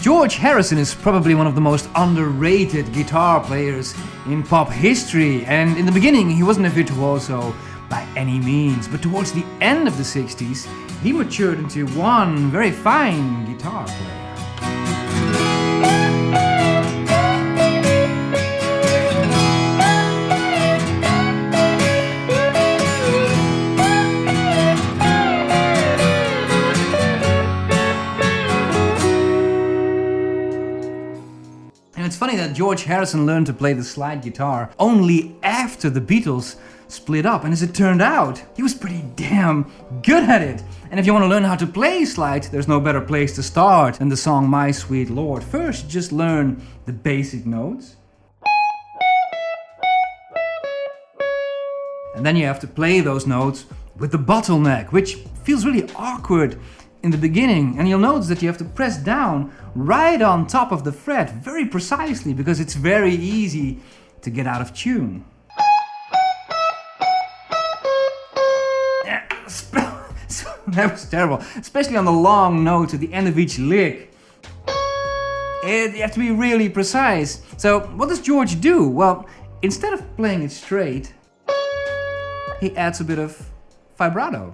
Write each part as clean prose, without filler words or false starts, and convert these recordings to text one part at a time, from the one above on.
George Harrison is probably one of the most underrated guitar players in pop history, and in the beginning he wasn't a virtuoso by any means, but towards the end of the 60s he matured into one very fine guitar player. And it's funny that George Harrison learned to play the slide guitar only after the Beatles split up, and as it turned out, he was pretty damn good at it. And if you want to learn how to play slide, there's no better place to start than the song My Sweet Lord. First, just learn the basic notes. And then you have to play those notes with the bottleneck, which feels really awkward in the beginning, and you'll notice that you have to press down right on top of the fret very precisely because it's very easy to get out of tune. That was terrible, especially on the long notes at the end of each lick. You have to be really precise. So what does George do? Well, instead of playing it straight, he adds a bit of vibrato.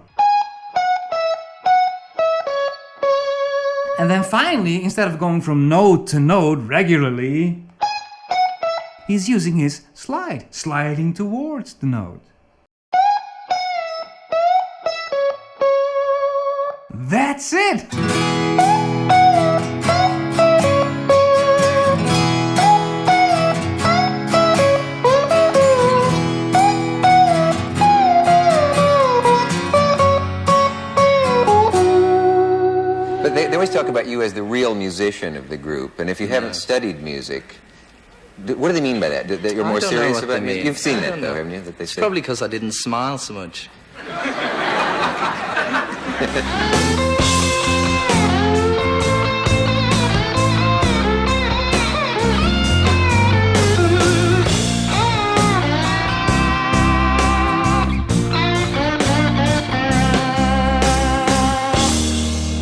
And then finally, instead of going from note to note regularly, he's using his sliding towards the note. That's it! They always talk about you as the real musician of the group, and if you haven't studied music, what do they mean by that? That you're more serious about music? You've seen that, though, haven't you? That they it's say. Probably because I didn't smile so much.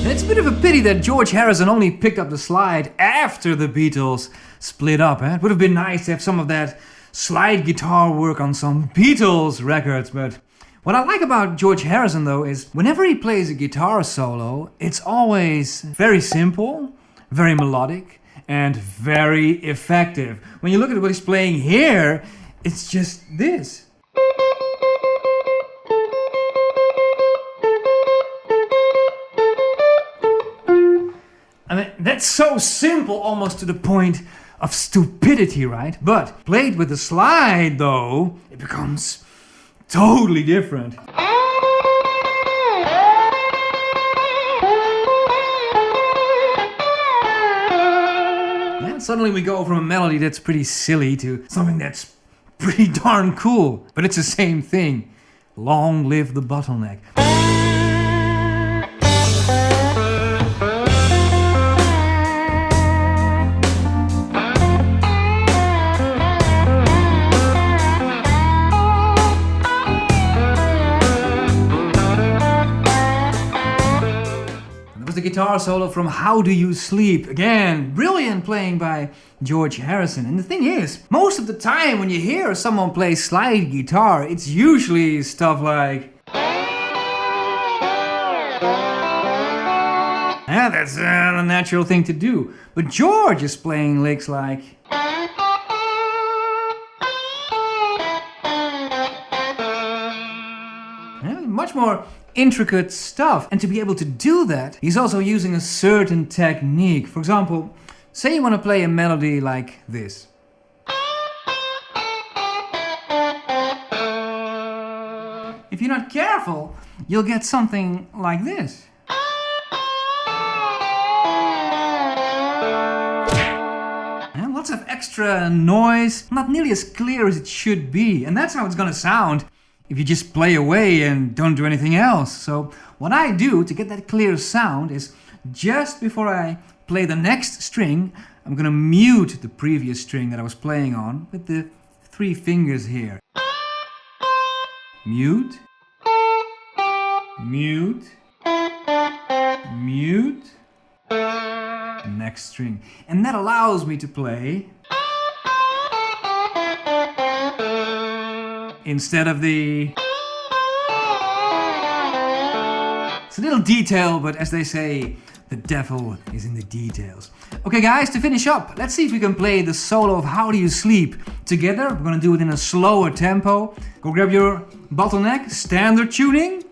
It's a bit of a pity that George Harrison only picked up the slide after the Beatles split up. It would have been nice to have some of that slide guitar work on some Beatles records, but what I like about George Harrison though is whenever he plays a guitar solo, it's always very simple, very melodic, and very effective. When you look at what he's playing here, it's just this. I mean, that's so simple almost to the point of stupidity, right? But played with the slide though, it becomes totally different. And suddenly we go from a melody that's pretty silly to something that's pretty darn cool. But it's the same thing. Long live the bottleneck. The guitar solo from How Do You Sleep? Again, brilliant playing by George Harrison. And the thing is, most of the time when you hear someone play slide guitar, it's usually stuff like... Yeah, that's a natural thing to do. But George is playing licks like... Yeah, much more intricate stuff, and to be able to do that, he's also using a certain technique. For example, say you want to play a melody like this. If you're not careful, you'll get something like this. And lots of extra noise, not nearly as clear as it should be, and that's how it's gonna sound if you just play away and don't do anything else. So what I do to get that clear sound is just before I play the next string, I'm gonna mute the previous string that I was playing on with the 3 fingers here. Mute, mute, mute, next string. And that allows me to play instead of the... It's a little detail, but as they say, the devil is in the details. Okay guys, to finish up, let's see if we can play the solo of How Do You Sleep together. We're gonna do it in a slower tempo. Go grab your bottleneck, standard tuning.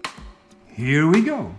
Here we go.